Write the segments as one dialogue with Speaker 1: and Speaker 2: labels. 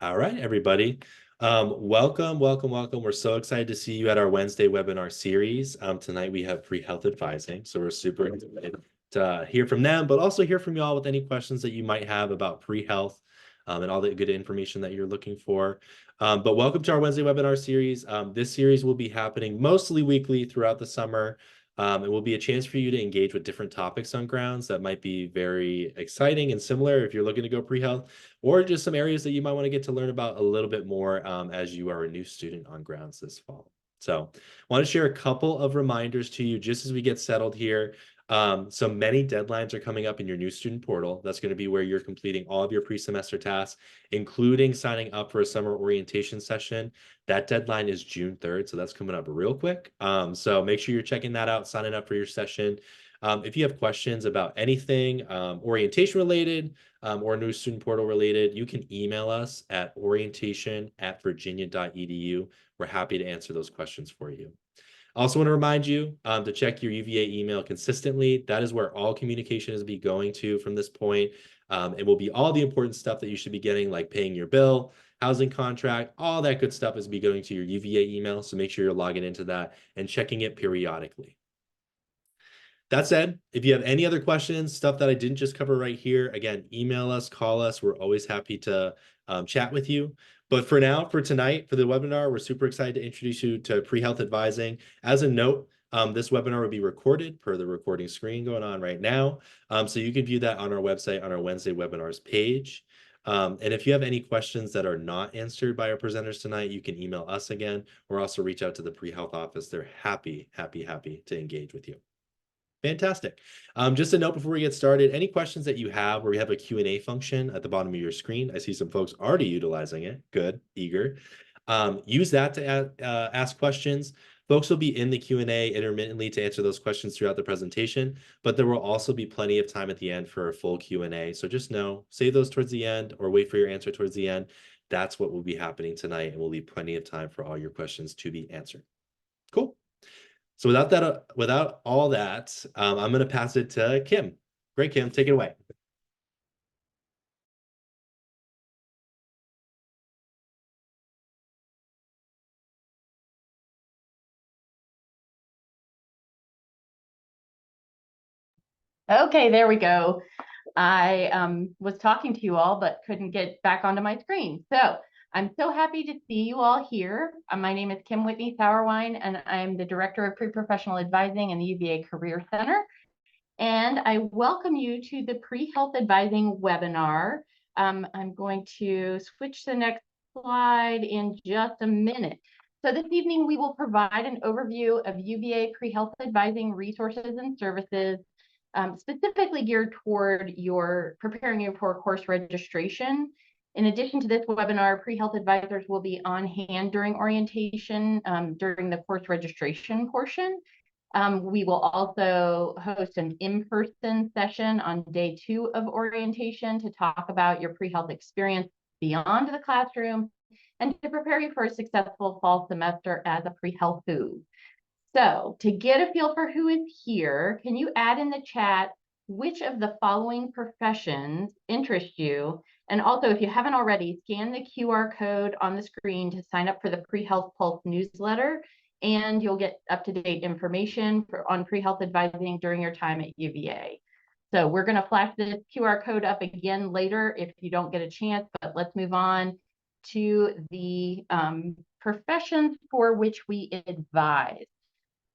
Speaker 1: All right, everybody. Welcome. We're so excited to see you at our Wednesday webinar series. Tonight we have pre-health advising, so we're super excited to hear from them, but also hear from y'all with any questions that you might have about pre-health and all the good information that you're looking for. But welcome to our Wednesday webinar series. This series will be happening mostly weekly throughout the summer. It will be a chance for you to engage with different topics on grounds that might be very exciting and similar if you're looking to go pre-health, or just some areas that you might want to get to learn about a little bit more as you are a new student on grounds this fall. So I want to share a couple of reminders to you just as we get settled here. So many deadlines are coming up in your new student portal. That's going to be where you're completing all of your pre-semester tasks, including signing up for a summer orientation session. That deadline is June 3rd, so that's coming up real quick. So make sure you're checking that out, signing up for your session. If you have questions about anything orientation related or new student portal related, you can email us at orientation@virginia.edu. We're happy to answer those questions for you. I also want to remind you to check your UVA email consistently. That is where all communication is be going to from this point. It will be all the important stuff that you should be getting, like paying your bill, housing contract, all that good stuff is be going to your UVA email. So make sure you're logging into that and checking it periodically. That said, if you have any other questions, stuff that I didn't just cover right here, again, email us, call us. We're always happy to chat with you. But for now, for tonight, for the webinar, we're super excited to introduce you to pre-health advising. As a note, this webinar will be recorded per the recording screen going on right now. So you can view that on our website on our Wednesday webinars page. And if you have any questions that are not answered by our presenters tonight, you can email us again, or also reach out to the pre-health office. They're happy to engage with you. Fantastic. Just a note before we get started, any questions that you have, where we have a Q&A function at the bottom of your screen. I see some folks already utilizing it. Good, eager. Use that to ask questions. Folks will be in the Q&A intermittently to answer those questions throughout the presentation, but there will also be plenty of time at the end for a full Q&A. So just know, save those towards the end or wait for your answer towards the end. That's what will be happening tonight, and we'll leave plenty of time for all your questions to be answered. Cool. So without all that, I'm going to pass it to Kim. Great, Kim, take it away.
Speaker 2: Okay, there we go. I was talking to you all, but couldn't get back onto my screen. So I'm so happy to see you all here. My name is Kim Whitney Sauerwein, and I'm the Director of Pre-Professional Advising in the UVA Career Center. And I welcome you to the Pre-Health Advising webinar. I'm going to switch to the next slide in just a minute. So this evening, we will provide an overview of UVA pre-health advising resources and services, specifically geared toward preparing you for course registration. In addition to this webinar, pre-health advisors will be on hand during orientation during the course registration portion. We will also host an in-person session on day 2 of orientation to talk about your pre-health experience beyond the classroom and to prepare you for a successful fall semester as a pre-health who. So to get a feel for who is here, can you add in the chat which of the following professions interest you? And also, if you haven't already, scan the QR code on the screen to sign up for the Pre-Health Pulse newsletter, and you'll get up-to-date information on pre-health advising during your time at UVA. So we're going to flash this QR code up again later if you don't get a chance, but let's move on to the professions for which we advise.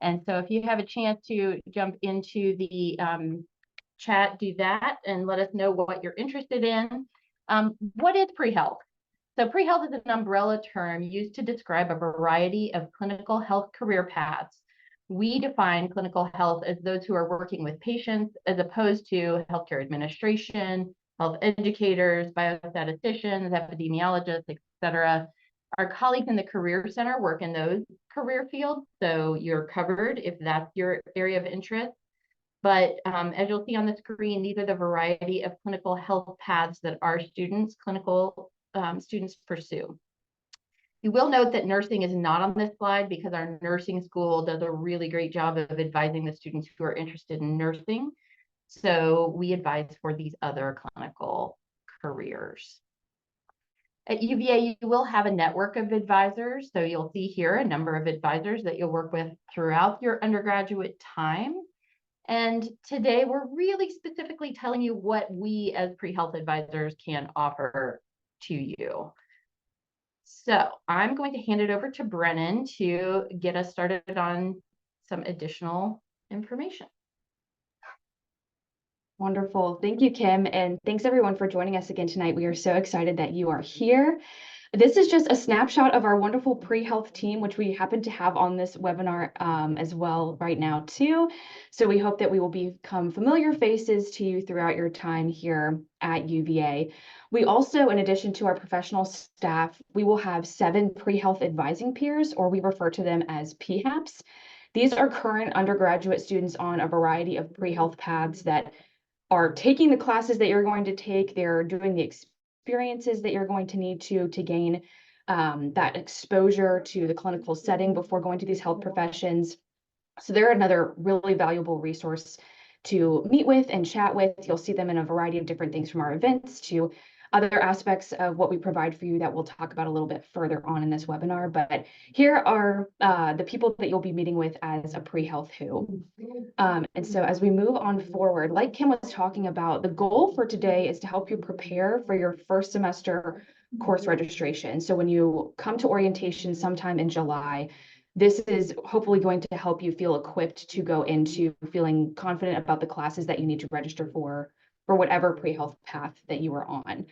Speaker 2: And so if you have a chance to jump into the chat, do that and let us know what you're interested in. What is pre-health? So pre-health is an umbrella term used to describe a variety of clinical health career paths. We define clinical health as those who are working with patients as opposed to healthcare administration, health educators, biostatisticians, epidemiologists, et cetera. Our colleagues in the Career Center work in those career fields, so you're covered if that's your area of interest. But as you'll see on the screen, these are the variety of clinical health paths that our clinical students pursue. You will note that nursing is not on this slide because our nursing school does a really great job of advising the students who are interested in nursing. So we advise for these other clinical careers. At UVA, you will have a network of advisors. So you'll see here a number of advisors that you'll work with throughout your undergraduate time. And today we're really specifically telling you what we as pre-health advisors can offer to you. So I'm going to hand it over to Brennan to get us started on some additional information.
Speaker 3: Wonderful. Thank you, Kim. And thanks everyone for joining us again tonight. We are so excited that you are here. This is just a snapshot of our wonderful pre-health team, which we happen to have on this webinar as well right now too. So we hope that we will become familiar faces to you throughout your time here at UVA. We also, in addition to our professional staff, we will have 7 pre-health advising peers, or we refer to them as PHAPs. These are current undergraduate students on a variety of pre-health paths that are taking the classes that you're going to take. They're doing the experiences that you're going to need to gain that exposure to the clinical setting before going to these health professions. So they're another really valuable resource to meet with and chat with. You'll see them in a variety of different things, from our events to other aspects of what we provide for you that we'll talk about a little bit further on in this webinar. But here are the people that you'll be meeting with as a pre-health who. And so as we move on forward, like Kim was talking about, the goal for today is to help you prepare for your first semester course registration. So when you come to orientation sometime in July, this is hopefully going to help you feel equipped to go into feeling confident about the classes that you need to register for whatever pre-health path that you are on.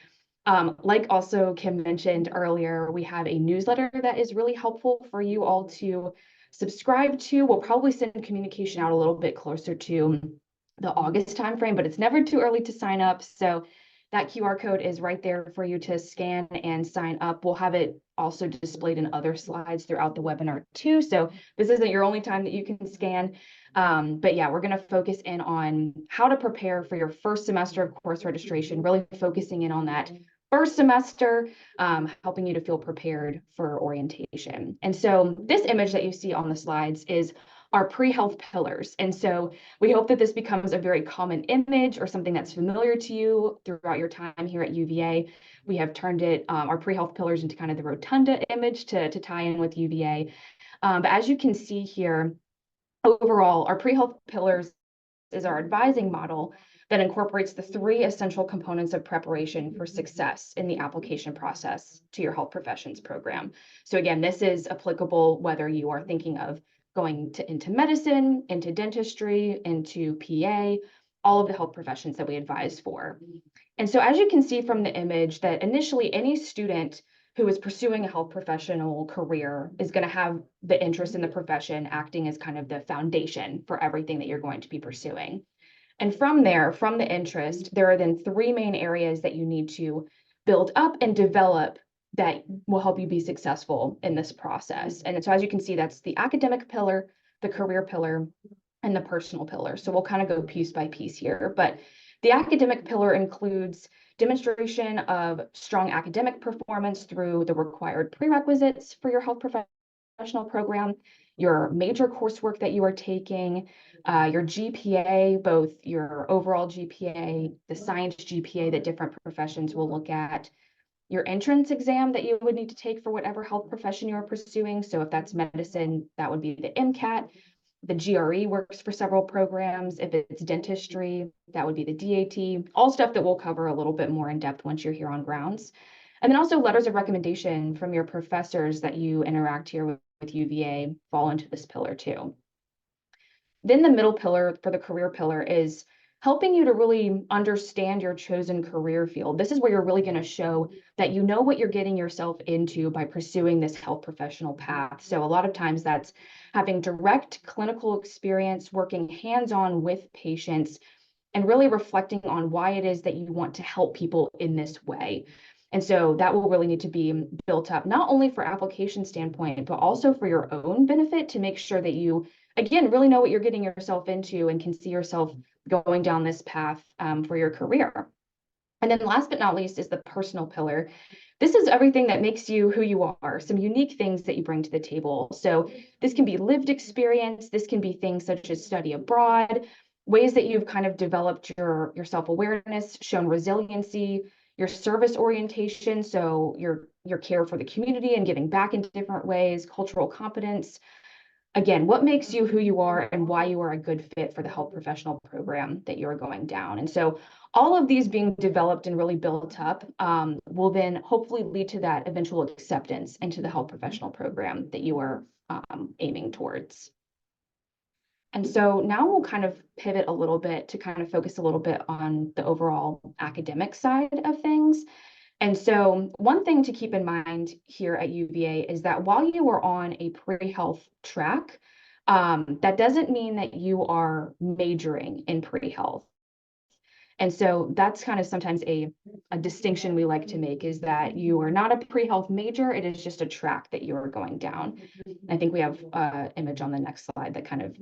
Speaker 3: Like also Kim mentioned earlier, we have a newsletter that is really helpful for you all to subscribe to. We'll probably send communication out a little bit closer to the August timeframe, but it's never too early to sign up. So that QR code is right there for you to scan and sign up. We'll have it also displayed in other slides throughout the webinar too. So this isn't your only time that you can scan. But yeah, we're going to focus in on how to prepare for your first semester of course registration, really focusing in on that first semester, helping you to feel prepared for orientation. And so this image that you see on the slides is our pre-health pillars. And so we hope that this becomes a very common image or something that's familiar to you throughout your time here at UVA. We have turned it, our pre-health pillars, into kind of the rotunda image to tie in with UVA. But as you can see here, overall, our pre-health pillars is our advising model that incorporates the 3 essential components of preparation for success in the application process to your health professions program. So again, this is applicable whether you are thinking of going into medicine, into dentistry, into PA, all of the health professions that we advise for. And so as you can see from the image, that initially any student who is pursuing a health professional career is going to have the interest in the profession acting as kind of the foundation for everything that you're going to be pursuing. And from there, from the interest, there are then 3 main areas that you need to build up and develop that will help you be successful in this process. And so as you can see, that's the academic pillar, the career pillar, and the personal pillar. So we'll kind of go piece by piece here. But the academic pillar includes demonstration of strong academic performance through the required prerequisites for your health professional program, your major coursework that you are taking, your GPA, both your overall GPA, the science GPA that different professions will look at, your entrance exam that you would need to take for whatever health profession you're pursuing. So if that's medicine, that would be the MCAT. The GRE works for several programs. If it's dentistry, that would be the DAT, all stuff that we'll cover a little bit more in depth once you're here on grounds. And then also letters of recommendation from your professors that you interact here with UVA fall into this pillar too. Then the middle pillar for the career pillar is helping you to really understand your chosen career field. This is where you're really going to show that you know what you're getting yourself into by pursuing this health professional path. So a lot of times that's having direct clinical experience, working hands-on with patients, and really reflecting on why it is that you want to help people in this way. And so that will really need to be built up, not only for application standpoint, but also for your own benefit, to make sure that you, again, really know what you're getting yourself into and can see yourself going down this path for your career. And then last but not least is the personal pillar. This is everything that makes you who you are, some unique things that you bring to the table. So this can be lived experience. This can be things such as study abroad, ways that you've kind of developed your self-awareness, shown resiliency, your service orientation, so your care for the community and giving back in different ways, cultural competence. Again, what makes you who you are and why you are a good fit for the health professional program that you're going down. And so all of these being developed and really built up will then hopefully lead to that eventual acceptance into the health professional program that you are aiming towards. And so now we'll kind of pivot a little bit to kind of focus a little bit on the overall academic side of things. And so one thing to keep in mind here at UVA is that while you are on a pre-health track, that doesn't mean that you are majoring in pre-health. And so that's kind of sometimes a distinction we like to make, is that you are not a pre-health major, it is just a track that you are going down. I think we have an image on the next slide that kind of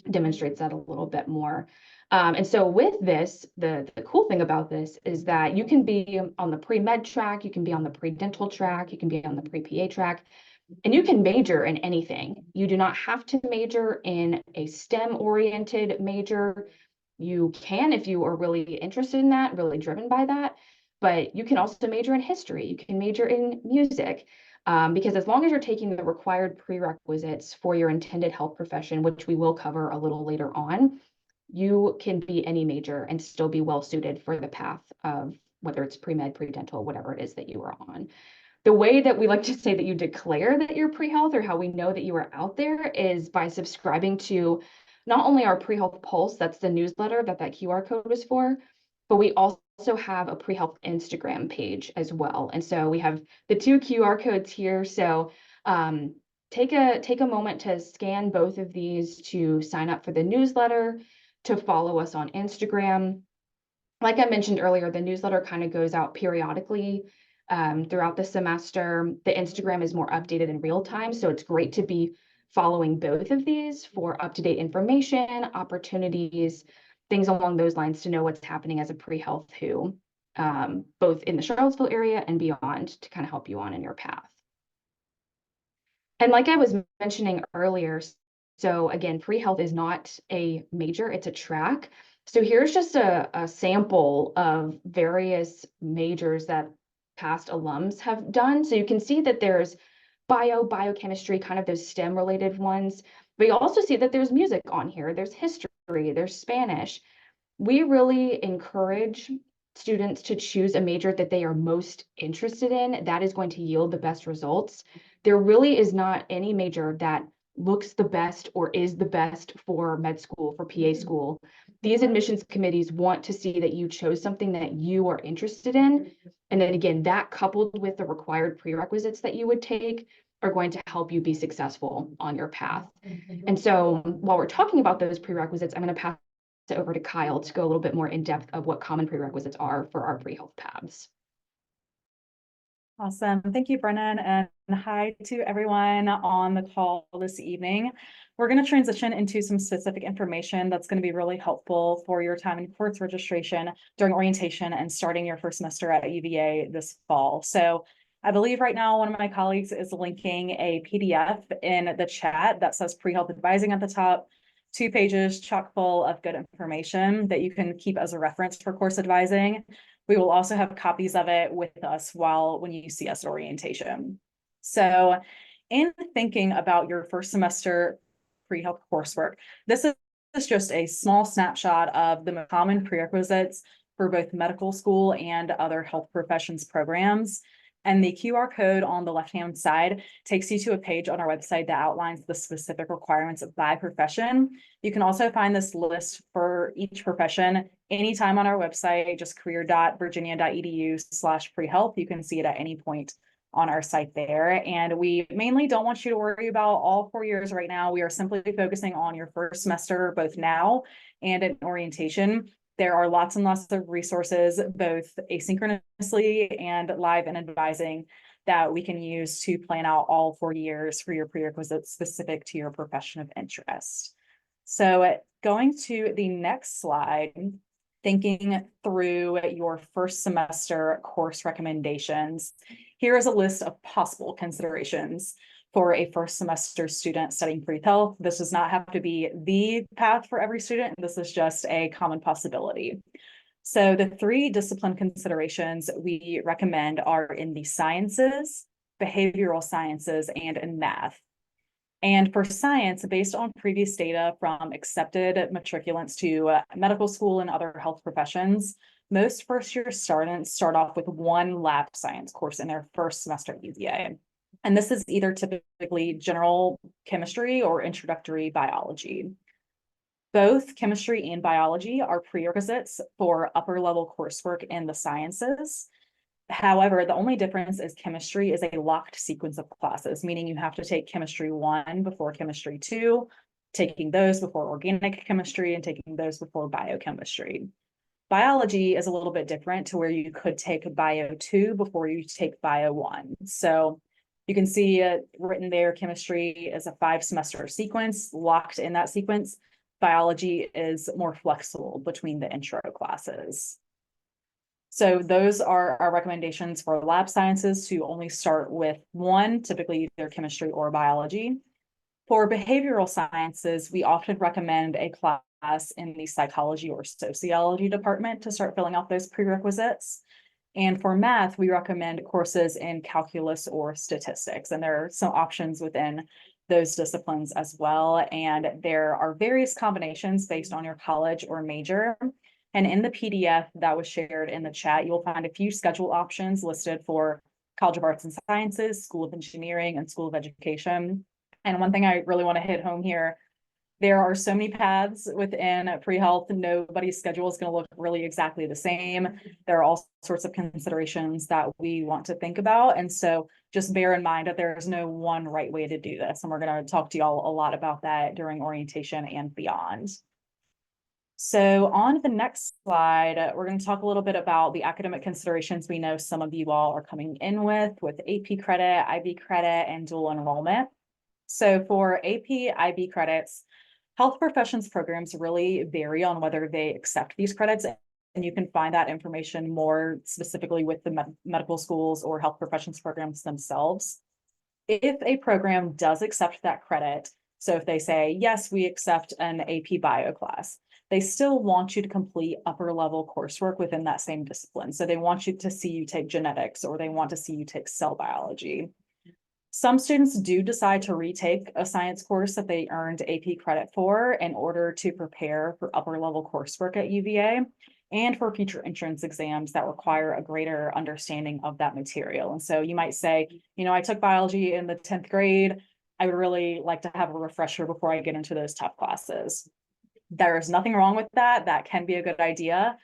Speaker 3: demonstrates that a little bit more. And so with this, the cool thing about this is that you can be on the pre-med track, you can be on the pre-dental track, you can be on the pre-PA track, and you can major in anything. You do not have to major in a STEM-oriented major. You can if you are really interested in that, really driven by that, but you can also major in history, you can major in music, because as long as you're taking the required prerequisites for your intended health profession, which we will cover a little later on, you can be any major and still be well suited for the path of whether it's pre-med, pre-dental, whatever it is that you are on. The way that we like to say that you declare that you're pre-health, or how we know that you are out there, is by subscribing to not only our pre-health pulse, that's the newsletter that QR code was for, but we also have a pre-health Instagram page as well. And so we have the 2 QR codes here. So take a moment to scan both of these to sign up for the newsletter, to follow us on Instagram. Like I mentioned earlier, the newsletter kind of goes out periodically throughout the semester. The Instagram is more updated in real time, so it's great to be following both of these for up-to-date information, opportunities, things along those lines, to know what's happening as a pre-health who, both in the Charlottesville area and beyond, to kind of help you on in your path. And like I was mentioning earlier, so again, pre-health is not a major, it's a track. So here's just a sample of various majors that past alums have done. So you can see that there's biochemistry, kind of those STEM related ones. But you also see that there's music on here, there's history, there's Spanish. We really encourage students to choose a major that they are most interested in. That is going to yield the best results. There really is not any major that looks the best or is the best for med school, for PA school. These admissions committees want to see that you chose something that you are interested in. And then again, that coupled with the required prerequisites that you would take are going to help you be successful on your path. And so while we're talking about those prerequisites, I'm going to pass it over to Kyle to go a little bit more in depth of what common prerequisites are for our pre-health paths.
Speaker 4: Awesome. Thank you, Brennan. And hi to everyone on the call this evening. We're going to transition into some specific information that's going to be really helpful for your time in course registration during orientation and starting your first semester at UVA this fall. So I believe right now one of my colleagues is linking a PDF in the chat that says pre-health advising at the top, 2 pages chock full of good information that you can keep as a reference for course advising. We will also have copies of it with us when you see us at orientation. So in thinking about your first semester pre-health coursework, this is just a small snapshot of the common prerequisites for both medical school and other health professions programs. And the QR code on the left-hand side takes you to a page on our website that outlines the specific requirements by profession. You can also find this list for each profession anytime on our website, just career.virginia.edu/pre-health. You can see it at any point on our site there. And we mainly don't want you to worry about all 4 years right now. We are simply focusing on your first semester, both now and in orientation. There are lots and lots of resources, both asynchronously and live and advising, that we can use to plan out all 4 years for your prerequisites specific to your profession of interest. So going to the next slide, thinking through your first semester course recommendations, here is a list of possible considerations for a first semester student studying pre-health. This does not have to be the path for every student. This is just a common possibility. So the 3 discipline considerations we recommend are in the sciences, behavioral sciences, and in math. And for science, based on previous data from accepted matriculants to medical school and other health professions, most first-year students start off with 1 lab science course in their first semester at UVA. And this is either typically general chemistry or introductory biology. Both chemistry and biology are prerequisites for upper level coursework in the sciences. However, the only difference is chemistry is a locked sequence of classes, meaning you have to take chemistry 1 before chemistry 2, taking those before organic chemistry, and taking those before biochemistry. Biology is a little bit different to where you could take bio 2 before you take bio 1. So you can see it written there, chemistry is a 5-semester sequence, locked in that sequence. Biology is more flexible between the intro classes. So those are our recommendations for lab sciences, to only start with 1, typically either chemistry or biology. For behavioral sciences, we often recommend a class in the psychology or sociology department to start filling out those prerequisites. And for math, we recommend courses in calculus or statistics, and there are some options within those disciplines as well. And there are various combinations based on your college or major. And in the PDF that was shared in the chat, you'll find a few schedule options listed for College of Arts and Sciences, School of Engineering, and School of Education. And one thing I really want to hit home here, there are so many paths within pre-health. Nobody's schedule is going to look really exactly the same. There are all sorts of considerations that we want to think about. And so just bear in mind that there's no one right way to do this. And we're going to talk to y'all a lot about that during orientation and beyond. So on the next slide, we're going to talk a little bit about the academic considerations we know some of you all are coming in with AP credit, IB credit, and dual enrollment. So for AP, IB credits, health professions programs really vary on whether they accept these credits, and you can find that information more specifically with the medical schools or health professions programs themselves. If a program does accept that credit, so if they say, yes, we accept an AP bio class, they still want you to complete upper level coursework within that same discipline. So they want you to see you take genetics, or they want to see you take cell biology. Some students do decide to retake a science course that they earned AP credit for in order to prepare for upper level coursework at UVA and for future entrance exams that require a greater understanding of that material. And so you might say, you know, I took biology in the 10th grade. I would really like to have a refresher before I get into those tough classes. There is nothing wrong with that. That can be a good idea.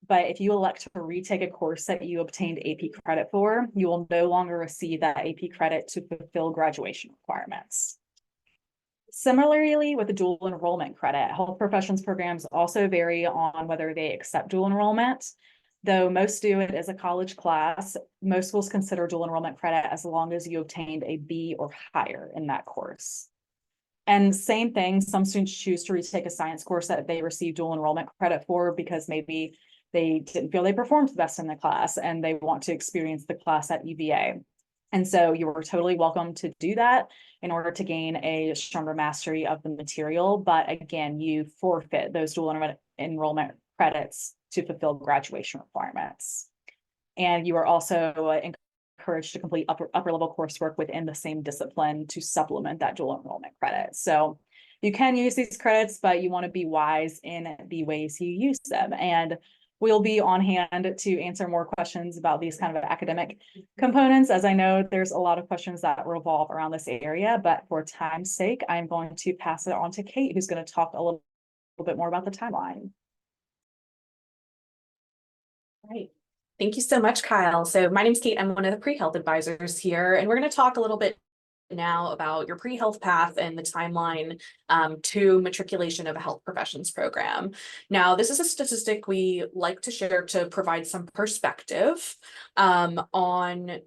Speaker 4: But if you elect to retake a course that you obtained AP credit for, you will no longer receive that AP credit to fulfill graduation requirements. Similarly, with the dual enrollment credit, health professions programs also vary on whether they accept dual enrollment. Though most do it as a college class, most schools consider dual enrollment credit as long as you obtained a B or higher in that course. And same thing, some students choose to retake a science course that they receive dual enrollment credit for because maybe they didn't feel they performed the best in the class and they want to experience the class at UVA. And so you are totally welcome to do that in order to gain a stronger mastery of the material. But again, you forfeit those dual enrollment credits to fulfill graduation requirements. And you are also encouraged to complete upper level coursework within the same discipline to supplement that dual enrollment credit. So you can use these credits, but you want to be wise in the ways you use them. And we'll be on hand to answer more questions about these kind of academic components, as I know there's a lot of questions that revolve around this area, but for time's sake, I'm going to pass it on to Kate, who's going to talk a little bit more about the timeline.
Speaker 5: Right. Thank you so much, Kyle. So my name's Kate. I'm one of the pre-health advisors here, and we're going to talk a little bit now about your pre-health path and the timeline to matriculation of a health professions program. Now, this is a statistic we like to share to provide some perspective on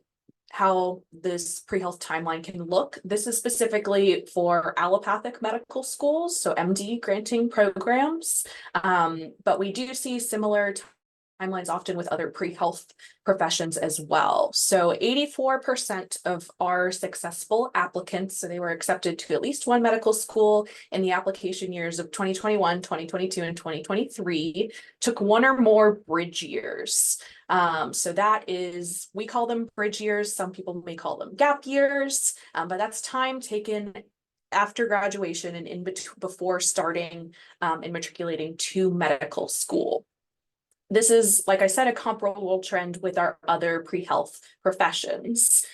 Speaker 5: how this pre-health timeline can look. This is specifically for allopathic medical schools, so MD granting programs, but we do see similar timelines often with other pre-health professions as well. So 84% of our successful applicants, so they were accepted to at least one medical school in the application years of 2021, 2022, and 2023, took one or more bridge years. So that is, we call them bridge years. Some people may call them gap years, but that's time taken after graduation and in between before starting and matriculating to medical school. This is, like I said, a comparable trend with our other pre-health professions.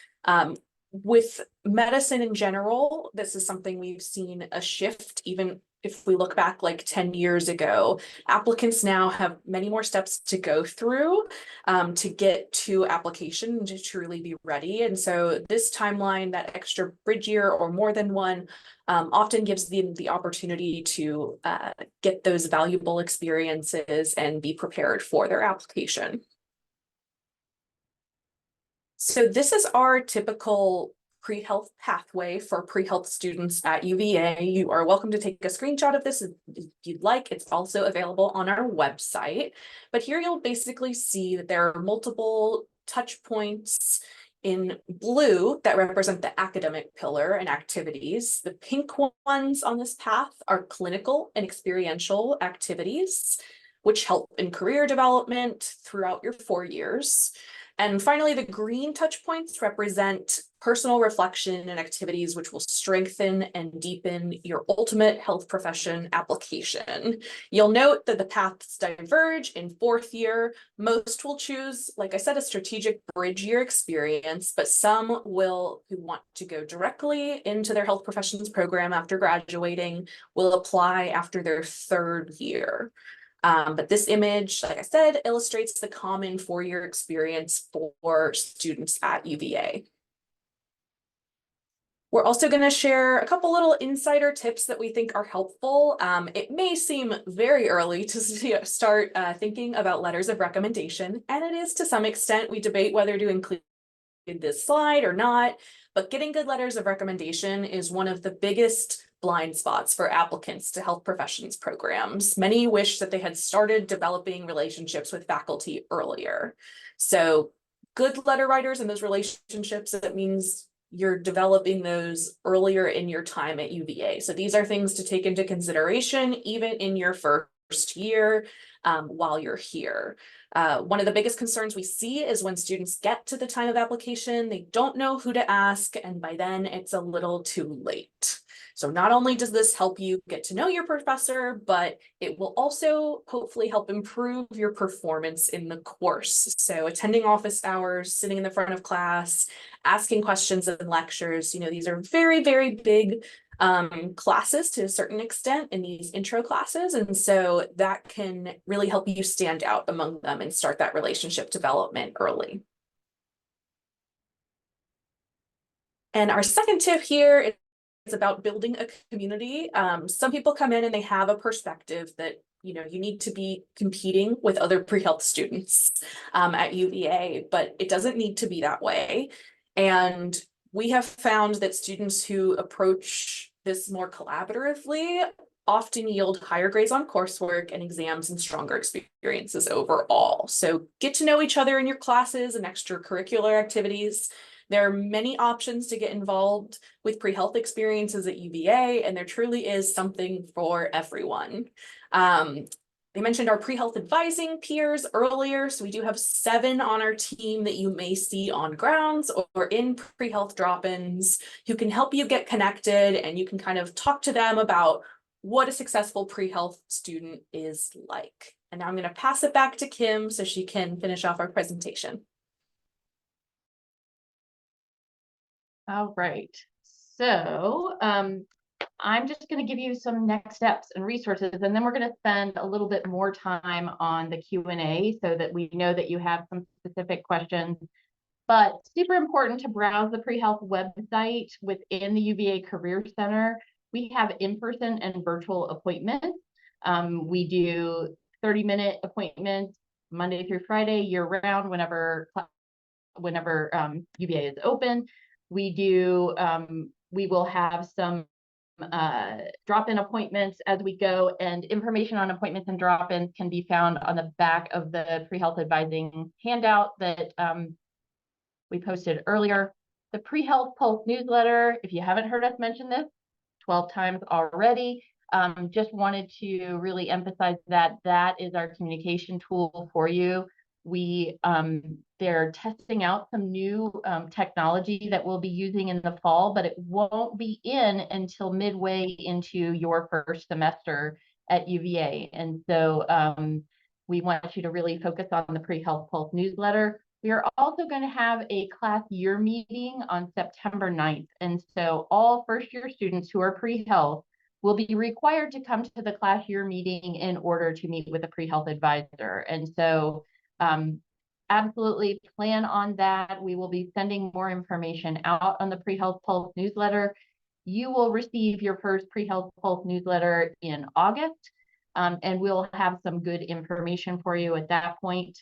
Speaker 5: With medicine in general, this is something we've seen a shift. Even if we look back like 10 years ago, applicants now have many more steps to go through to get to application to truly be ready. And so this timeline, that extra bridge year or more than one, often gives them the opportunity to get those valuable experiences and be prepared for their application. So this is our typical pre-health pathway for pre-health students at UVA. You are welcome to take a screenshot of this if you'd like. It's also available on our website. But here you'll basically see that there are multiple touch points in blue that represent the academic pillar and activities. The pink ones on this path are clinical and experiential activities, which help in career development throughout your 4 years. And finally, the green touch points represent personal reflection and activities which will strengthen and deepen your ultimate health profession application. You'll note that the paths diverge in 4th year. Most will choose, like I said, a strategic bridge year experience, but some will, who want to go directly into their health professions program after graduating, will apply after their 3rd year. But this image, like I said, illustrates the common 4-year experience for students at UVA. We're also going to share a couple little insider tips that we think are helpful. It may seem very early to start thinking about letters of recommendation, and it is to some extent. We debate whether to include this slide or not, but getting good letters of recommendation is one of the biggest blind spots for applicants to health professions programs. Many wish that they had started developing relationships with faculty earlier. So good letter writers and those relationships, that means you're developing those earlier in your time at UVA. So these are things to take into consideration even in your first year while you're here. One of the biggest concerns we see is when students get to the time of application, they don't know who to ask, and by then it's a little too late. So not only does this help you get to know your professor, but it will also hopefully help improve your performance in the course. So attending office hours, sitting in the front of class, asking questions in lectures, these are very, very big classes to a certain extent in these intro classes. And so that can really help you stand out among them and start that relationship development early. And our second tip here is about building a community. Some people come in and they have a perspective that you need to be competing with other pre-health students at UVA, but it doesn't need to be that way. And we have found that students who approach this more collaboratively often yield higher grades on coursework and exams and stronger experiences overall. So get to know each other in your classes and extracurricular activities. There are many options to get involved with pre-health experiences at UVA, and there truly is something for everyone. They mentioned our pre-health advising peers earlier, so we do have 7 on our team that you may see on grounds or in pre-health drop-ins who can help you get connected, and you can kind of talk to them about what a successful pre-health student is like. And now I'm going to pass it back to Kim so she can finish off our presentation.
Speaker 2: All right, so I'm just going to give you some next steps and resources, and then we're going to spend a little bit more time on the Q&A so that we know that you have some specific questions. But super important to browse the pre-health website within the UVA Career Center. We have in-person and virtual appointments. We do 30-minute appointments Monday through Friday, year-round, whenever UVA is open. We will have some drop-in appointments as we go, and information on appointments and drop-ins can be found on the back of the pre-health advising handout that we posted earlier. The Pre-Health Pulse newsletter, if you haven't heard us mention this 12 times already, just wanted to really emphasize that that is our communication tool for you. They're testing out some new technology that we'll be using in the fall, but it won't be in until midway into your first semester at UVA. And so we want you to really focus on the Pre-Health Pulse newsletter. We are also going to have a class year meeting on September 9th. And so all first year students who are pre-health will be required to come to the class year meeting in order to meet with a pre-health advisor. And so absolutely plan on that. We will be sending more information out on the Pre-Health Pulse newsletter. You will receive your first Pre-Health Pulse newsletter in August, and we'll have some good information for you at that point.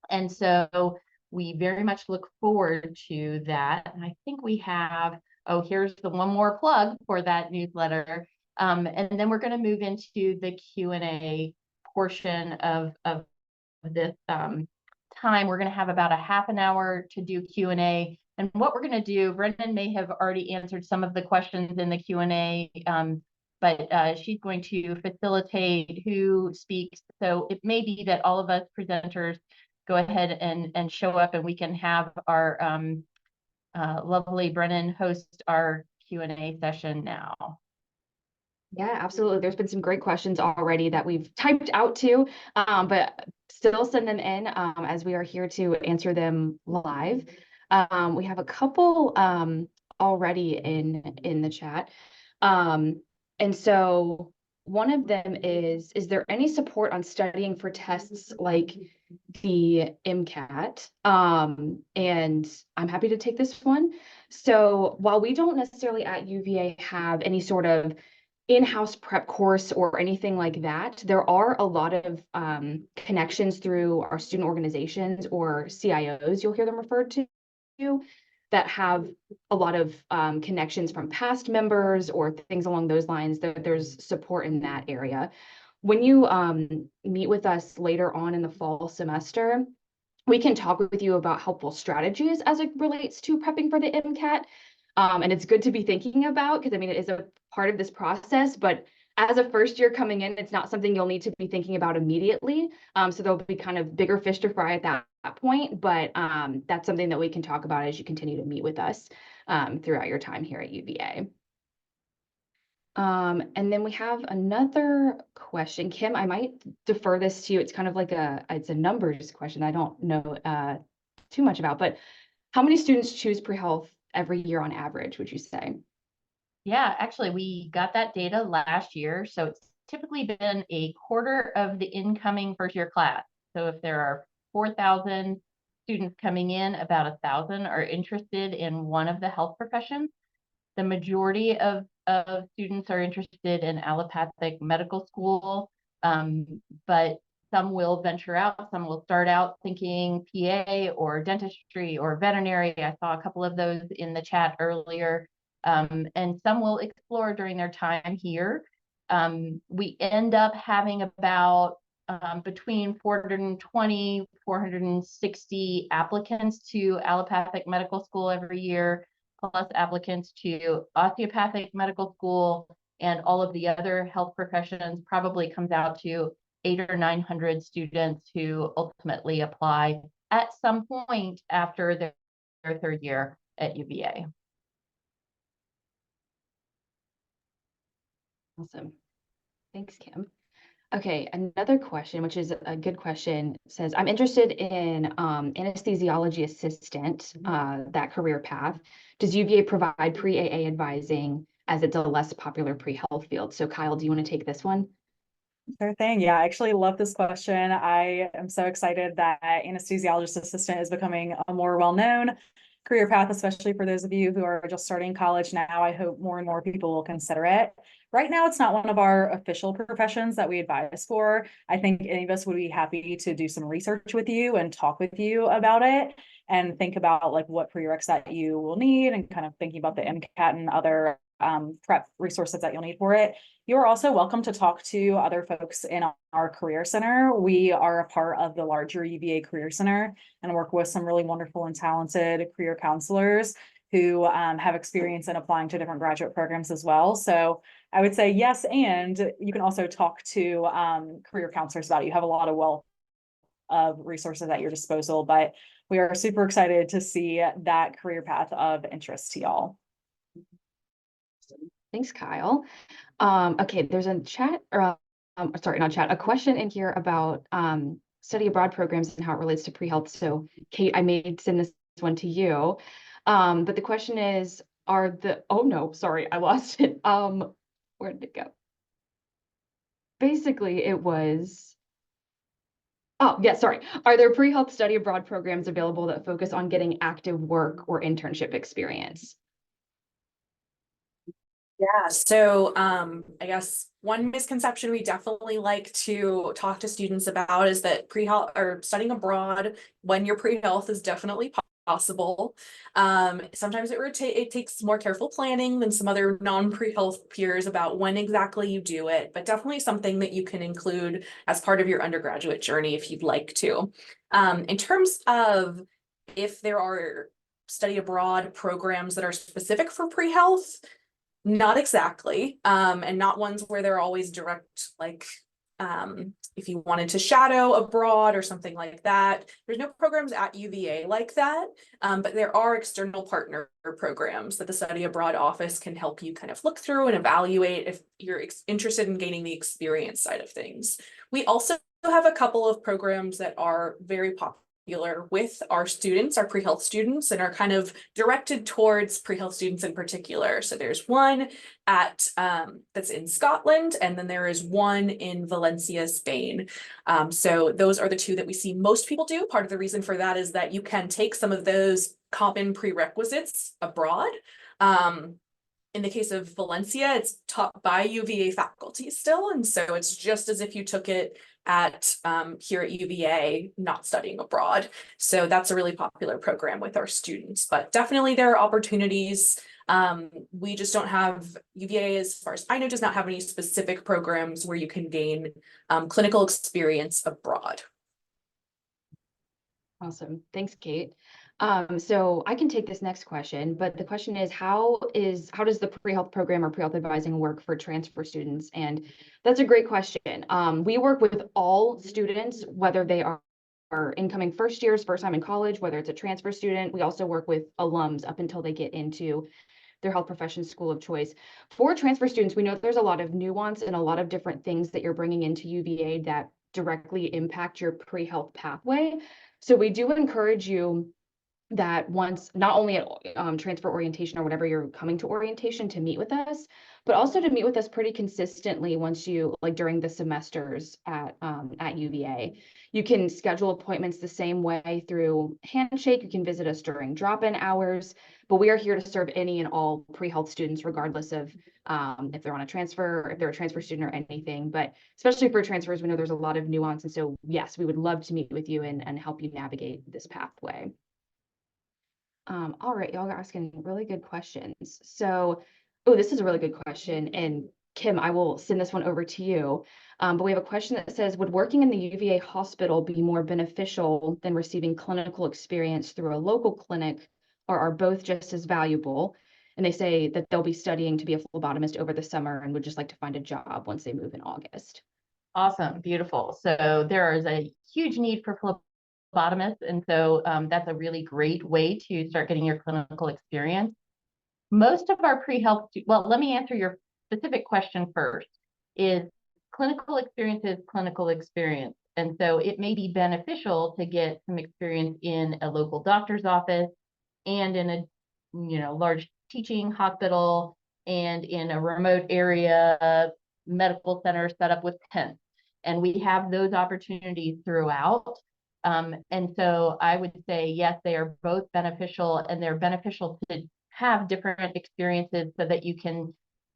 Speaker 2: And so we very much look forward to that. And I think we have, oh, here's the one more plug for that newsletter. And then we're going to move into the Q&A portion of this time. We're going to have about a half an hour to do Q&A. And what we're going to do, Brendan may have already answered some of the questions in the Q&A, but she's going to facilitate who speaks. So it may be that all of us presenters go ahead and show up, and we can have our lovely Brennan host our Q&A session now.
Speaker 3: Yeah, absolutely. There's been some great questions already that we've typed out too, but still send them in as we are here to answer them live. We have a couple already in the chat. And so one of them is there any support on studying for tests like the MCAT? And I'm happy to take this one. So while we don't necessarily at UVA have any sort of in-house prep course or anything like that, there are a lot of connections through our student organizations or CIOs, you'll hear them referred to, that have a lot of connections from past members or things along those lines. There's support in that area. When you meet with us later on in the fall semester, we can talk with you about helpful strategies as it relates to prepping for the MCAT. And it's good to be thinking about, because I mean, it is a part of this process, but as a first year coming in, it's not something you'll need to be thinking about immediately. So there'll be kind of bigger fish to fry at that point, but that's something that we can talk about as you continue to meet with us throughout your time here at UVA. And then we have another question. Kim, I might defer this to you. It's kind of like it's a numbers question I don't know too much about, but how many students choose pre-health every year on average, would you say?
Speaker 2: Yeah, actually, we got that data last year. So it's typically been a quarter of the incoming first year class. So if there are 4,000 students coming in, about 1,000 are interested in one of the health professions. The majority of students are interested in allopathic medical school, but some will venture out, some will start out thinking PA or dentistry or veterinary. I saw a couple of those in the chat earlier. And some will explore during their time here. We end up having about between 420, 460 applicants to allopathic medical school every year, plus applicants to osteopathic medical school, and all of the other health professions. Probably comes out to 800 or 900 students who ultimately apply at some point after their third year at UVA.
Speaker 3: Awesome. Thanks, Kim. Okay, another question, which is a good question, says, I'm interested in anesthesiology assistant, that career path. Does UVA provide pre-AA advising, as it's a less popular pre-health field? So Kyle, do you want to take this one?
Speaker 4: Sure thing. Yeah, I actually love this question. I am so excited that anesthesiologist assistant is becoming a more well-known career path, especially for those of you who are just starting college now. I hope more and more people will consider it. Right now, it's not one of our official professions that we advise for. I think any of us would be happy to do some research with you and talk with you about it and think about like what prereqs that you will need, and kind of thinking about the MCAT and other prep resources that you'll need for it. You're also welcome to talk to other folks in our Career Center. We are a part of the larger UVA Career Center and work with some really wonderful and talented career counselors who have experience in applying to different graduate programs as well. So I would say yes, and you can also talk to career counselors about it. You have a lot of wealth of resources at your disposal, but we are super excited to see that career path of interest to y'all.
Speaker 3: Thanks, Kyle. Okay, there's a chat, or sorry, not chat, a question in here about study abroad programs and how it relates to pre-health. So Kate, I may send this one to you. But the question is, oh no, sorry, I lost it. Where did it go? Basically, it was, oh, yeah, sorry. Are there pre-health study abroad programs available that focus on getting active work or internship experience?
Speaker 5: Yeah, so I guess one misconception we definitely like to talk to students about is that pre-health or studying abroad when you're pre-health is definitely possible. Sometimes it takes more careful planning than some other non-pre-health peers about when exactly you do it, but definitely something that you can include as part of your undergraduate journey if you'd like to. In terms of if there are study abroad programs that are specific for pre-health, not exactly, and not ones where they're always direct, like if you wanted to shadow abroad or something like that. There's no programs at UVA like that, but there are external partner programs that the study abroad office can help you kind of look through and evaluate if you're interested in gaining the experience side of things. We also have a couple of programs that are very popular with our students, our pre-health students, and are kind of directed towards pre-health students in particular. So there's one at that's in Scotland, and then there is one in Valencia, Spain. So those are the two that we see most people do. Part of the reason for that is that you can take some of those common prerequisites abroad. In the case of Valencia, it's taught by UVA faculty still, and so it's just as if you took it at here at UVA, not studying abroad. So that's a really popular program with our students, but definitely there are opportunities. We just don't have, UVA, as far as I know, does not have any specific programs where you can gain clinical experience abroad.
Speaker 3: Awesome. Thanks, Kate. So I can take this next question, but the question is how does the pre-health program or pre-health advising work for transfer students? And that's a great question. We work with all students, whether they are incoming first years, first time in college, whether it's a transfer student. We also work with alums up until they get into their health professions school of choice. For transfer students, we know there's a lot of nuance and a lot of different things that you're bringing into UVA that directly impact your pre-health pathway. So we do encourage you that once, not only at transfer orientation or whatever you're coming to orientation, to meet with us, but also to meet with us pretty consistently once you, like during the semesters at UVA. You can schedule appointments the same way through Handshake. You can visit us during drop-in hours, but we are here to serve any and all pre-health students, regardless of if they're on a transfer, if they're a transfer student or anything. But especially for transfers, we know there's a lot of nuance. And so yes, we would love to meet with you and help you navigate this pathway. All right, y'all are asking really good questions. So, oh, this is a really good question. And Kim, I will send this one over to you. But we have a question that says, would working in the UVA hospital be more beneficial than receiving clinical experience through a local clinic, or are both just as valuable? And they say that they'll be studying to be a phlebotomist over the summer and would just like to find a job once they move in August.
Speaker 2: Awesome, beautiful. So there is a huge need for phlebotomists, and so that's a really great way to start getting your clinical experience. Most of our pre-health, well, let me answer your specific question first. Is clinical experience is clinical experience, and so it may be beneficial to get some experience in a local doctor's office and in a large teaching hospital and in a remote area medical center set up with tents. And we have those opportunities throughout. And so I would say, yes, they are both beneficial, and they're beneficial to have different experiences so that you can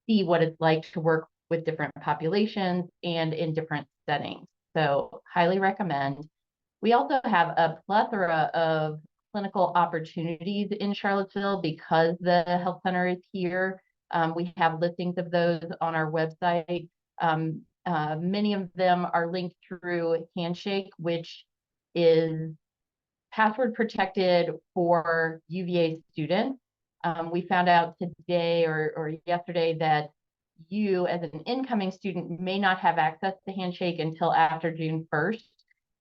Speaker 2: see what it's like to work with different populations and in different settings. So highly recommend. We also have a plethora of clinical opportunities in Charlottesville because the health center is here. We have listings of those on our website. Many of them are linked through Handshake, which is password protected for UVA students. We found out today or yesterday that you as an incoming student may not have access to Handshake until after June 1st.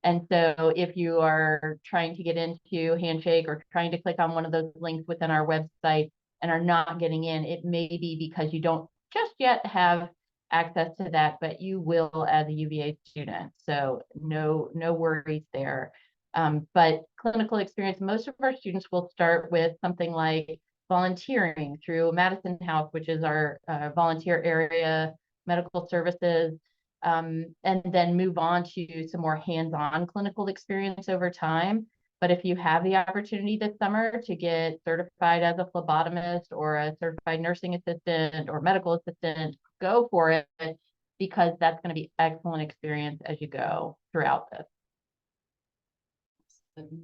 Speaker 2: And so if you are trying to get into Handshake or trying to click on one of those links within our website and are not getting in, it may be because you don't just yet have access to that, but you will as a UVA student. So no worries there. But clinical experience, most of our students will start with something like volunteering through Madison House, which is our volunteer area, medical services, and then move on to some more hands-on clinical experience over time. But if you have the opportunity this summer to get certified as a phlebotomist or a certified nursing assistant or medical assistant, go for it, because that's going to be excellent experience as you go throughout this.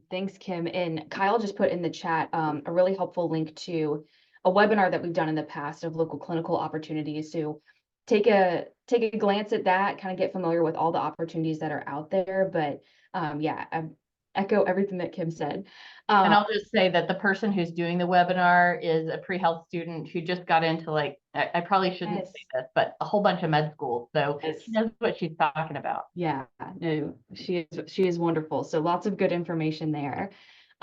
Speaker 3: Thanks, Kim. And Kyle just put in the chat a really helpful link to a webinar that we've done in the past of local clinical opportunities. So take a glance at that, kind of get familiar with all the opportunities that are out there. But yeah, I echo everything that Kim said.
Speaker 2: And I'll just say that the person who's doing the webinar is a pre-health student who just got into, like, I probably shouldn't
Speaker 3: Yes.
Speaker 2: say this, but a whole bunch of med schools. So
Speaker 3: Yes.
Speaker 2: she knows what she's talking about.
Speaker 3: Yeah, no, she is wonderful. So lots of good information there.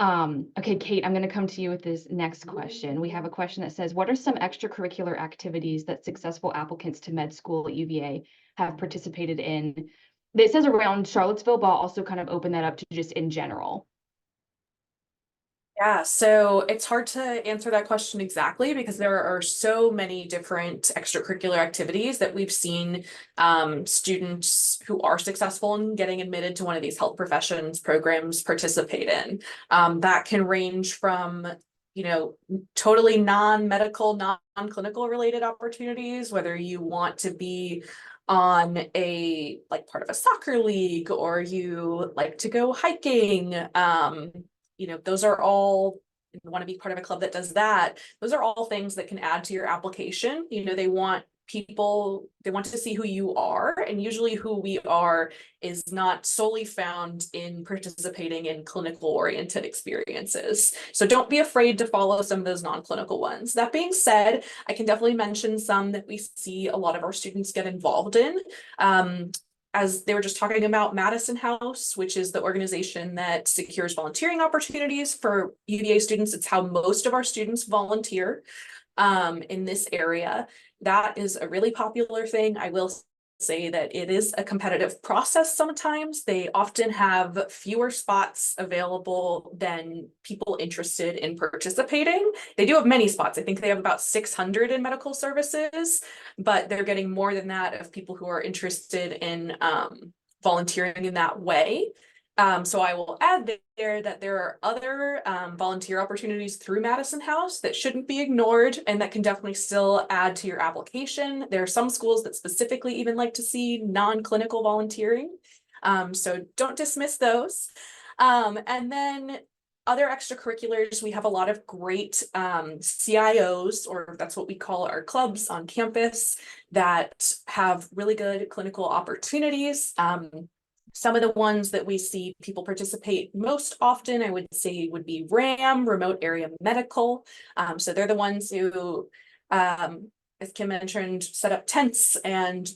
Speaker 3: Okay, Kate, I'm going to come to you with this next question. We have a question that says, what are some extracurricular activities that successful applicants to med school at UVA have participated in? It says around Charlottesville, but I'll also kind of open that up to just in general.
Speaker 5: Yeah, so it's hard to answer that question exactly because there are so many different extracurricular activities that we've seen students who are successful in getting admitted to one of these health professions programs participate in. That can range from, you know, totally non-medical, non-clinical related opportunities, whether you want to be on a part of a soccer league or you like to go hiking. You know, those are all, you want to be part of a club that does that. Those are all things that can add to your application. You know, they want to see who you are, and usually who we are is not solely found in participating in clinical oriented experiences. So don't be afraid to follow some of those non-clinical ones. That being said, I can definitely mention some that we see a lot of our students get involved in. As they were just talking about, Madison House, which is the organization that secures volunteering opportunities for UVA students. It's how most of our students volunteer in this area. That is a really popular thing. I will say that it is a competitive process sometimes. They often have fewer spots available than people interested in participating. They do have many spots. I think they have about 600 in medical services, but they're getting more than that of people who are interested in volunteering in that way. So I will add there that there are other volunteer opportunities through Madison House that shouldn't be ignored and that can definitely still add to your application. There are some schools that specifically even like to see non-clinical volunteering. So don't dismiss those. And then other extracurriculars, we have a lot of great CIOs, or that's what we call our clubs on campus, that have really good clinical opportunities. Some of the ones that we see people participate most often, I would say, would be RAM, Remote Area Medical. So they're the ones who, as Kim mentioned, set up tents and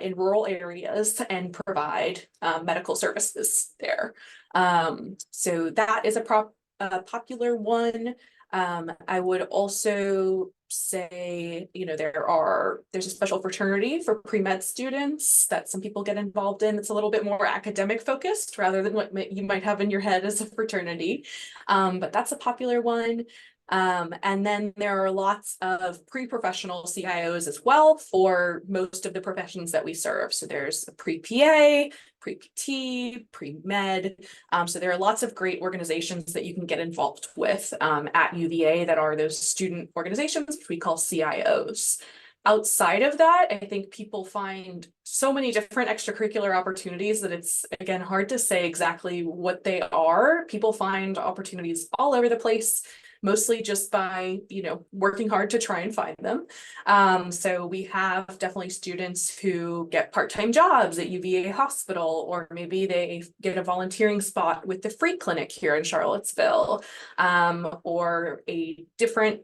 Speaker 5: in rural areas and provide medical services there. So that is a popular one. I would also say, you know, there's a special fraternity for pre-med students that some people get involved in. It's a little bit more academic focused rather than what you might have in your head as a fraternity. But that's a popular one. And then there are lots of pre-professional CIOs as well for most of the professions that we serve. So there's a pre-PA, pre-PT, pre-med. So there are lots of great organizations that you can get involved with at UVA that are those student organizations, which we call CIOs. Outside of that, I think people find so many different extracurricular opportunities that it's, again, hard to say exactly what they are. People find opportunities all over the place. mostly just by, working hard to try and find them. So we have definitely students who get part-time jobs at UVA Hospital, or maybe they get a volunteering spot with the free clinic here in Charlottesville, or a different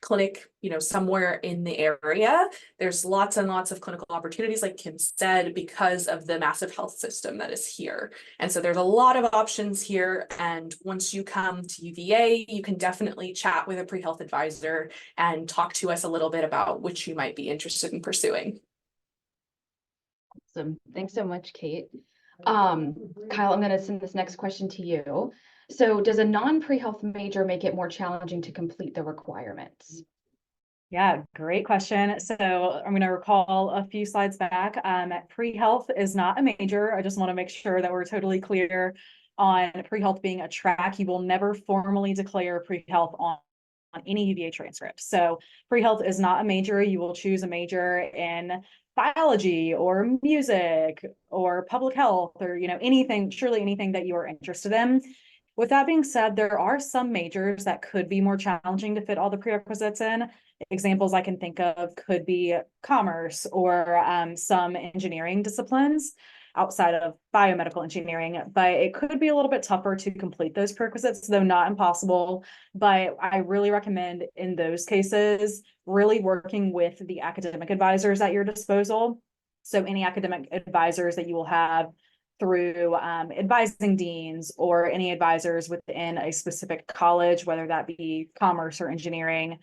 Speaker 5: clinic, somewhere in the area. There's lots and lots of clinical opportunities, like Kim said, because of the massive health system that is here. And so there's a lot of options here. And once you come to UVA, you can definitely chat with a pre-health advisor and talk to us a little bit about which you might be interested in pursuing.
Speaker 3: Awesome. Thanks so much, Kate. Kyle, I'm going to send this next question to you. So does a non-pre-health major make it more challenging to complete the requirements?
Speaker 4: Yeah, great question. So I'm going to recall a few slides back. Pre-health is not a major. I just want to make sure that we're totally clear on pre-health being a track. You will never formally declare pre-health on any UVA transcript. So pre-health is not a major. You will choose a major in biology or music or public health or, anything, surely anything that you are interested in. With that being said, there are some majors that could be more challenging to fit all the prerequisites in. Examples I can think of could be commerce or some engineering disciplines outside of biomedical engineering, but it could be a little bit tougher to complete those prerequisites, though not impossible. But I really recommend in those cases, really working with the academic advisors at your disposal. So any academic advisors that you will have through advising deans or any advisors within a specific college, whether that be commerce or engineering,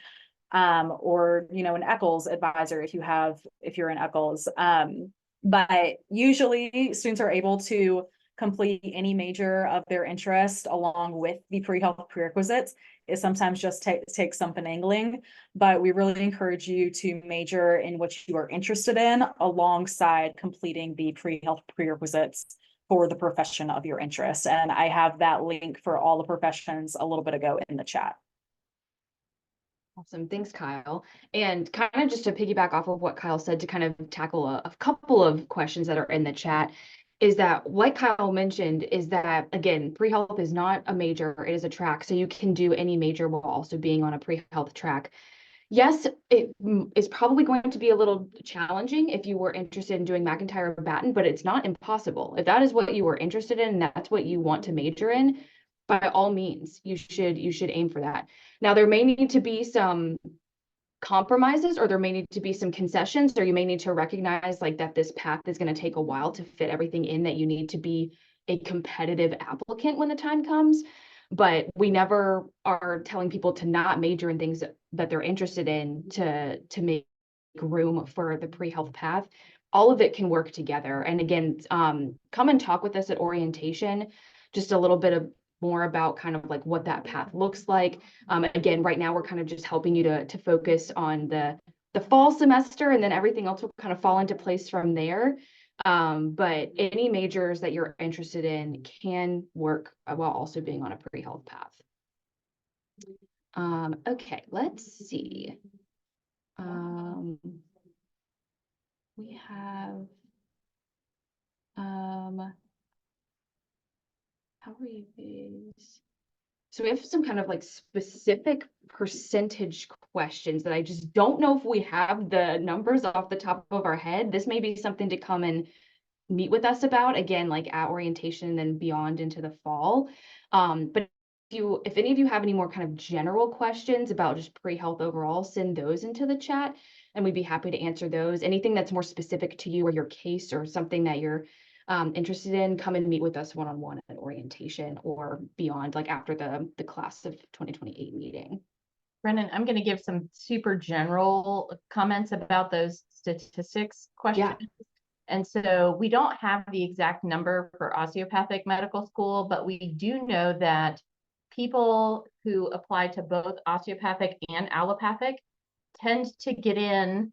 Speaker 4: or, an Eccles advisor if you're in Eccles. But usually students are able to complete any major of their interest along with the pre-health prerequisites. It sometimes just takes some finagling, but we really encourage you to major in what you are interested in alongside completing the pre-health prerequisites for the profession of your interest. And I have that link for all the professions a little bit ago in the chat.
Speaker 3: Awesome. Thanks, Kyle. And kind of just to piggyback off of what Kyle said, to kind of tackle a couple of questions that are in the chat, is that what Kyle mentioned is that, again, pre-health is not a major, it is a track. So you can do any major while also being on a pre-health track. Yes, it is probably going to be a little challenging if you were interested in doing McIntyre or Batten, but it's not impossible. If that is what you were interested in, and that's what you want to major in, by all means, you should aim for that. Now, there may need to be some compromises, or there may need to be some concessions, or you may need to recognize like that this path is going to take a while to fit everything in, that you need to be a competitive applicant when the time comes. But we never are telling people to not major in things that they're interested in to make room for the pre-health path. All of it can work together. And again, come and talk with us at orientation, just a little bit more about kind of like what that path looks like. Again, right now we're kind of just helping you to focus on the fall semester, and then everything else will kind of fall into place from there. But any majors that you're interested in can work while also being on a pre-health path. Okay, let's see. We have, how are you guys? So we have some kind of like specific percentage questions that I just don't know if we have the numbers off the top of our head. This may be something to come and meet with us about, again, like at orientation and then beyond into the fall. But if any of you have any more kind of general questions about just pre-health overall, send those into the chat and we'd be happy to answer those. Anything that's more specific to you or your case or something that you're interested in, come and meet with us one-on-one at orientation or beyond, like after the class of 2028 meeting.
Speaker 2: Brennan, I'm going to give some super general comments about those statistics questions. Yeah. And so we don't have the exact number for osteopathic medical school, but we do know that people who apply to both osteopathic and allopathic tend to get in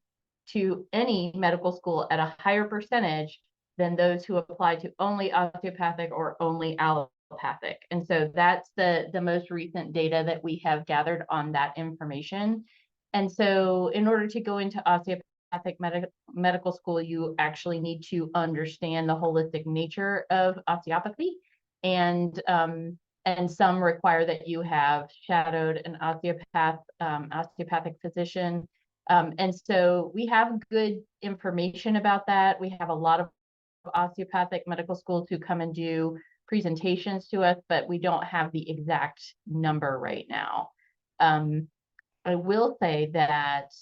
Speaker 2: to any medical school at a higher percentage than those who apply to only osteopathic or only allopathic. And so that's the most recent data that we have gathered on that information. And so in order to go into osteopathic medical school, you actually need to understand the holistic nature of osteopathy. And and some require that you have shadowed an osteopathic physician. And so we have good information about that. We have a lot of osteopathic medical schools who come and do presentations to us, but we don't have the exact number right now. I will say that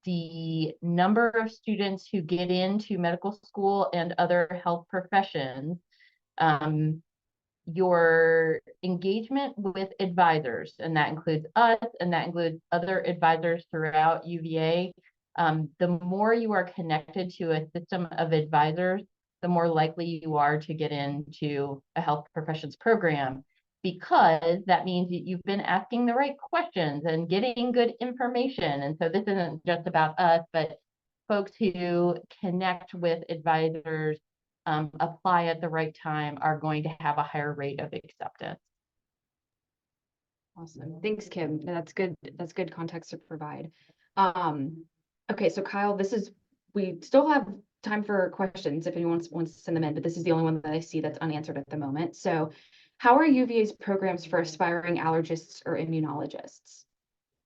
Speaker 2: the number of students who get into medical school and other health professions, your engagement with advisors, and that includes us, and that includes other advisors throughout UVA, the more you are connected to a system of advisors, the more likely you are to get into a health professions program, because that means that you've been asking the right questions and getting good information. And so this isn't just about us, but folks who connect with advisors, apply at the right time, are going to have a higher rate of acceptance.
Speaker 3: Awesome. Thanks, Kim. That's good. That's good context to provide. Okay, so Kyle, we still have time for questions if anyone wants to send them in, but this is the only one that I see that's unanswered at the moment. So how are UVA's programs for aspiring allergists or immunologists?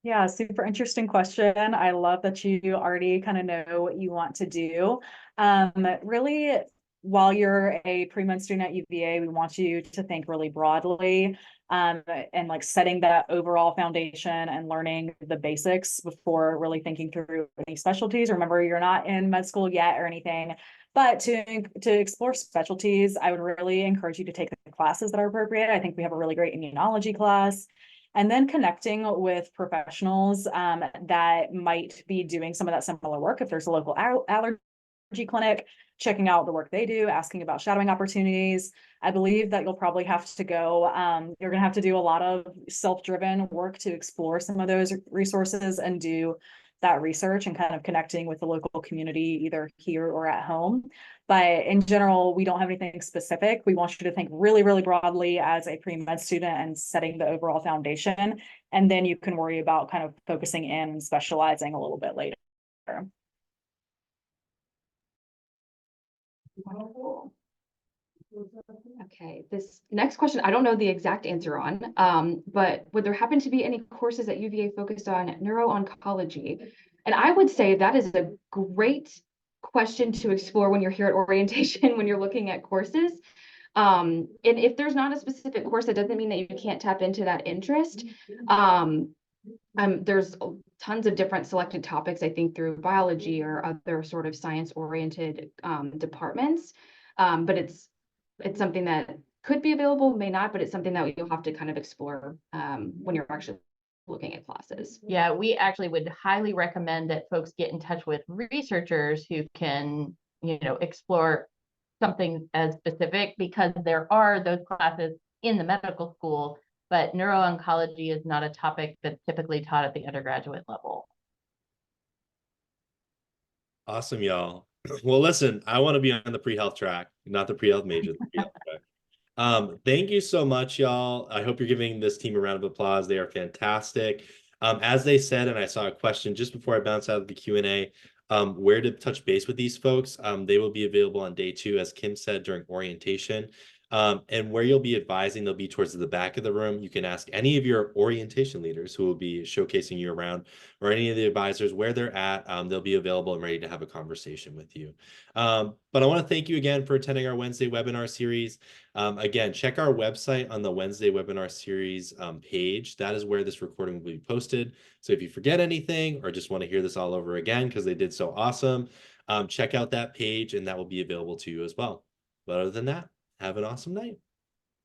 Speaker 4: Yeah, super interesting question. I love that you already kind of know what you want to do. Really, while you're a pre-med student at UVA, we want you to think really broadly, and like setting that overall foundation and learning the basics before really thinking through any specialties. Remember, you're not in med school yet or anything, but to explore specialties, I would really encourage you to take the classes that are appropriate. I think we have a really great immunology class. And then connecting with professionals that might be doing some of that similar work. If there's a local allergy clinic, checking out the work they do, asking about shadowing opportunities. I believe that you'll probably have to go, you're going to have to do a lot of self-driven work to explore some of those resources and do that research and kind of connecting with the local community, either here or at home. But in general, we don't have anything specific. We want you to think really, really broadly as a pre-med student and setting the overall foundation. And then you can worry about kind of focusing in and specializing a little bit later.
Speaker 3: Okay, this next question, I don't know the exact answer on, but would there happen to be any courses at UVA focused on neuro-oncology? And I would say that is a great question to explore when you're here at orientation, when you're looking at courses. And if there's not a specific course, that doesn't mean that you can't tap into that interest. There's tons of different selected topics, I think, through biology or other sort of science-oriented departments. But it's something that could be available, may not, but it's something that you'll have to kind of explore when you're actually looking at classes.
Speaker 2: Yeah, we actually would highly recommend that folks get in touch with researchers who can, explore something as specific, because there are those classes in the medical school, but neuro-oncology is not a topic that's typically taught at the undergraduate level.
Speaker 1: Awesome, y'all. Well, listen, I want to be on the pre-health track, not the pre-health major. The pre-health track. Thank you so much, y'all. I hope you're giving this team a round of applause. They are fantastic. As they said, and I saw a question just before I bounce out of the Q&A, where to touch base with these folks. They will be available on day 2, as Kim said, during orientation. And where you'll be advising, they'll be towards the back of the room. You can ask any of your orientation leaders who will be showcasing you around, or any of the advisors where they're at. They'll be available and ready to have a conversation with you. But I want to thank you again for attending our Wednesday webinar series. Again, check our website on the Wednesday webinar series page. That is where this recording will be posted. So if you forget anything or just want to hear this all over again because they did so awesome, check out that page and that will be available to you as well. But other than that, have an awesome night.